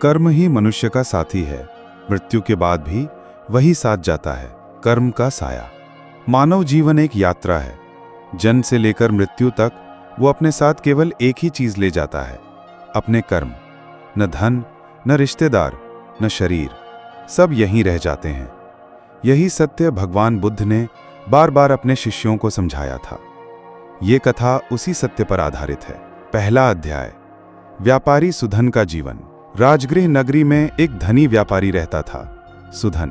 कर्म ही मनुष्य का साथी है। मृत्यु के बाद भी वही साथ जाता है, कर्म का साया। मानव जीवन एक यात्रा है। जन्म से लेकर मृत्यु तक वो अपने साथ केवल एक ही चीज ले जाता है, अपने कर्म। न धन, न रिश्तेदार, न शरीर, सब यहीं रह जाते हैं। यही सत्य भगवान बुद्ध ने बार बार अपने शिष्यों को समझाया था। ये कथा उसी सत्य पर आधारित है। पहला अध्याय, व्यापारी सुधन का जीवन। राजगृह नगरी में एक धनी व्यापारी रहता था, सुधन।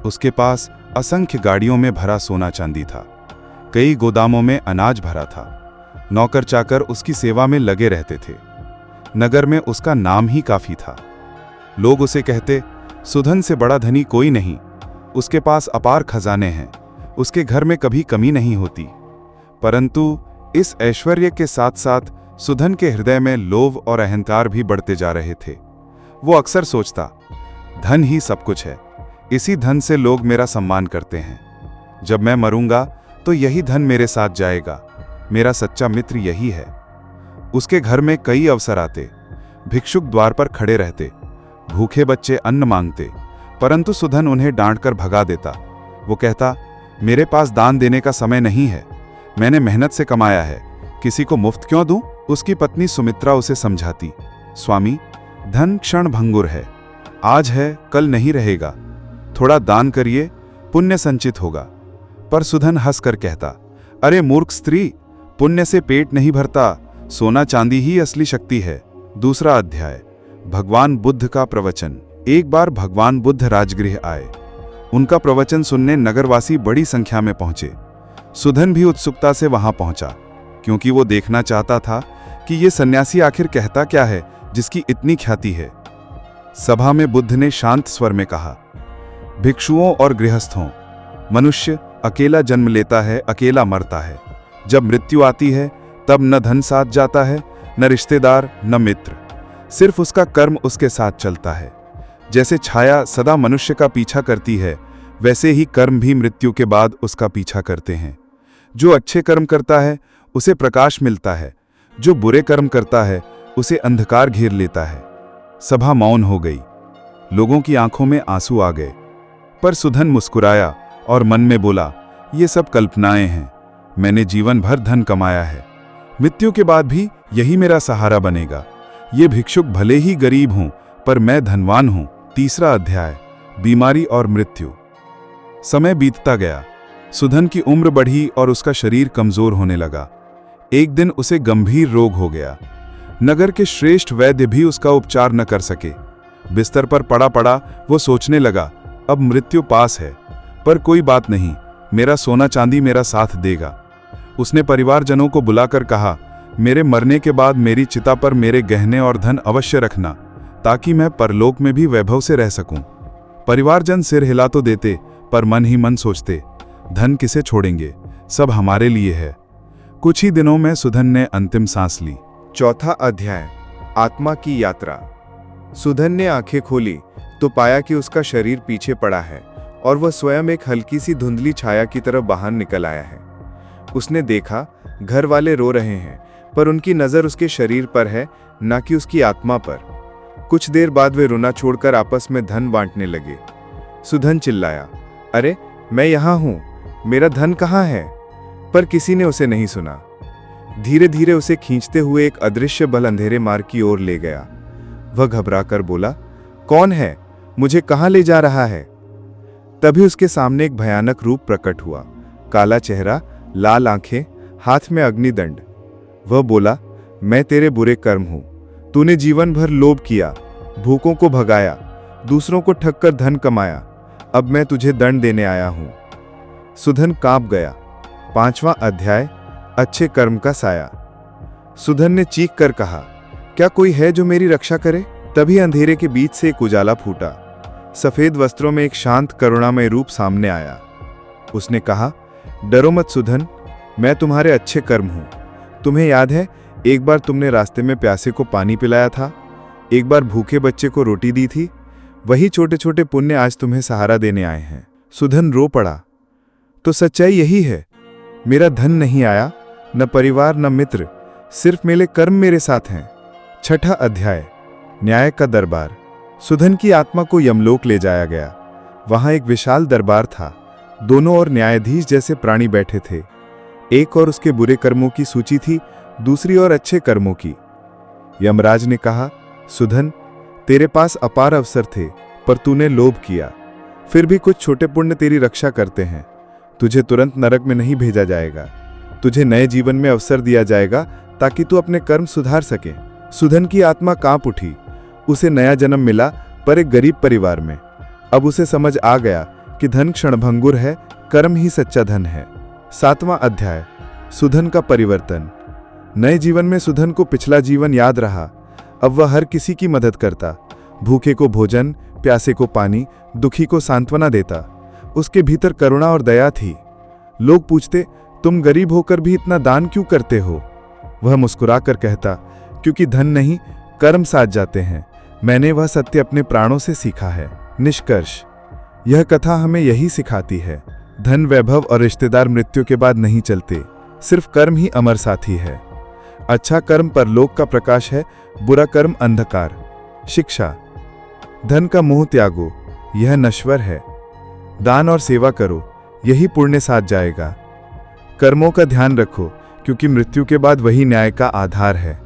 उसके पास असंख्य गाड़ियों में भरा सोना चांदी था। कई गोदामों में अनाज भरा था। नौकर चाकर उसकी सेवा में लगे रहते थे। नगर में उसका नाम ही काफी था। लोग उसे कहते, सुधन से बड़ा धनी कोई नहीं। उसके पास अपार खजाने हैं, उसके घर में कभी कमी नहीं होती। परंतु इस ऐश्वर्य के साथ साथ सुधन के हृदय में लोभ और अहंकार भी बढ़ते जा रहे थे। वो अक्सर सोचता, धन ही सब कुछ है, इसी धन से लोग मेरा सम्मान करते हैं। जब मैं मरूंगा तो यही धन मेरे साथ जाएगा, मेरा सच्चा मित्र यही है। उसके घर में कई अवसर आते। भिक्षुक द्वार पर खड़े रहते, भूखे बच्चे अन्न मांगते, परंतु सुधन उन्हें डांटकर भगा देता। वो कहता, मेरे पास दान देने का समय नहीं है, मैंने मेहनत से कमाया है, किसी को मुफ्त क्यों दूं? उसकी पत्नी सुमित्रा उसे समझाती, स्वामी, धन क्षण भंगुर है, आज है कल नहीं रहेगा, थोड़ा दान करिए, पुण्य संचित होगा। पर सुधन हंसकर कहता, अरे मूर्ख स्त्री, पुण्य से पेट नहीं भरता, सोना चांदी ही असली शक्ति है। दूसरा अध्याय, भगवान बुद्ध का प्रवचन। एक बार भगवान बुद्ध राजगृह आए। उनका प्रवचन सुनने नगरवासी बड़ी संख्या में पहुंचे। सुधन भी उत्सुकता से वहां पहुंचा, क्योंकि वो देखना चाहता था कि ये सन्यासी आखिर कहता क्या है जिसकी इतनी ख्याति है। सभा में बुद्ध ने शांत स्वर में कहा, भिक्षुओं और गृहस्थों, मनुष्य अकेला जन्म लेता है, अकेला मरता है। जब मृत्यु आती है तब न धन साथ जाता है, न रिश्तेदार, न मित्र, सिर्फ उसका कर्म उसके साथ चलता है। जैसे छाया सदा मनुष्य का पीछा करती है, वैसे ही कर्म भी मृत्यु के बाद उसका पीछा करते हैं। जो अच्छे कर्म करता है उसे प्रकाश मिलता है, जो बुरे कर्म करता है उसे अंधकार घेर लेता है। सभा मौन हो गई। लोगों की आंखों में आंसू आ गए। पर सुधन मुस्कुराया और मन में बोला, ये सब कल्पनाएं हैं, मैंने जीवन भर धन कमाया है, मृत्यु के बाद भी यही मेरा सहारा बनेगा। ये भिक्षुक भले ही गरीब हों, पर मैं धनवान हूं। तीसरा अध्याय, बीमारी और मृत्यु। समय बीतता गया। सुधन की उम्र बढ़ी और उसका शरीर कमजोर होने लगा। एक दिन उसे गंभीर रोग हो गया। नगर के श्रेष्ठ वैद्य भी उसका उपचार न कर सके। बिस्तर पर पड़ा पड़ा वो सोचने लगा, अब मृत्यु पास है, पर कोई बात नहीं, मेरा सोना चांदी मेरा साथ देगा। उसने परिवारजनों को बुलाकर कहा, मेरे मरने के बाद मेरी चिता पर मेरे गहने और धन अवश्य रखना, ताकि मैं परलोक में भी वैभव से रह सकूं। परिवारजन सिर हिला तो देते, पर मन ही मन सोचते, धन किसे छोड़ेंगे, सब हमारे लिए है। कुछ ही दिनों में सुधन ने अंतिम सांस ली। चौथा अध्याय, आत्मा की यात्रा। सुधन ने आंखें खोली तो पाया कि उसका शरीर पीछे पड़ा है और वह स्वयं एक हल्की सी धुंधली छाया की तरफ बाहर निकल आया है। उसने देखा, घर वाले रो रहे हैं, पर उनकी नजर उसके शरीर पर है, न कि उसकी आत्मा पर। कुछ देर बाद वे रोना छोड़कर आपस में धन बांटने लगे। सुधन चिल्लाया, अरे मैं यहां हूं, मेरा धन कहां है? पर किसी ने उसे नहीं सुना। धीरे धीरे उसे खींचते हुए एक अदृश्य बल अंधेरे मार्ग की ओर ले गया। वह घबराकर बोला, कौन है, मुझे कहां ले जा रहा है? तभी उसके सामने एक भयानक रूप प्रकट हुआ। काला चेहरा, लाल आंखें, हाथ में अग्निदंड। वह बोला, मैं तेरे बुरे कर्म हूं। तूने जीवन भर लोभ किया, भूखों को भगाया, दूसरों को ठगकर धन कमाया। अब मैं तुझे दंड देने आया हूं। सुधन कांप गया। पांचवां अध्याय, अच्छे कर्म का साया। सुधन ने चीख कर कहा, क्या कोई है जो मेरी रक्षा करे? तभी अंधेरे के बीच से एक उजाला फूटा। सफेद वस्त्रों में एक शांत करुणामय रूप सामने आया। उसने कहा, डरो मत सुधन, मैं तुम्हारे अच्छे कर्म हूं। तुम्हें याद है, एक बार तुमने रास्ते में प्यासे को पानी पिलाया था, एक बार भूखे बच्चे को रोटी दी थी। वही छोटे छोटे पुण्य आज तुम्हें सहारा देने आए हैं। सुधन रो पड़ा। तो सच्चाई यही है, मेरा धन नहीं आया, न परिवार न मित्र, सिर्फ मेरे कर्म मेरे साथ हैं। छठा अध्याय, न्याय का दरबार। सुधन की आत्मा को यमलोक ले जाया गया। वहां एक विशाल दरबार था। दोनों ओर न्यायाधीश जैसे प्राणी बैठे थे। एक और उसके बुरे कर्मों की सूची थी, दूसरी ओर अच्छे कर्मों की। यमराज ने कहा, सुधन, तेरे पास अपार अवसर थे, पर तूने लोभ किया। फिर भी कुछ छोटे पुण्य तेरी रक्षा करते हैं। तुझे तुरंत नरक में नहीं भेजा जाएगा। तुझे नए जीवन में अवसर दिया जाएगा ताकि तू अपने कर्म सुधार सके। सुधन की आत्मा कांप उठी। उसे नया जन्म मिला, पर एक गरीब परिवार में। अब उसे समझ आ गया कि धन क्षणभंगुर है, कर्म ही सच्चा धन है। 7वां अध्याय, सुधन का परिवर्तन। नए जीवन में सुधन को पिछला जीवन याद रहा। अब वह हर किसी की मदद करता। भूखे को भोजन, प्यासे को पानी, दुखी को सांत्वना देता। उसके भीतर करुणा और दया थी। लोग पूछते, तुम गरीब होकर भी इतना दान क्यों करते हो? वह मुस्कुराकर कहता, क्योंकि धन नहीं, कर्म साथ जाते हैं। मैंने वह सत्य अपने प्राणों से सीखा है। निष्कर्ष, यह कथा हमें यही सिखाती है, धन, वैभव और रिश्तेदार मृत्यु के बाद नहीं चलते, सिर्फ कर्म ही अमर साथी है। अच्छा कर्म परलोक का प्रकाश है, बुरा कर्म अंधकार। शिक्षा, धन का मोह त्यागो, यह नश्वर है। दान और सेवा करो, यही पुण्य साथ जाएगा। कर्मों का ध्यान रखो, क्योंकि मृत्यु के बाद वही न्याय का आधार है।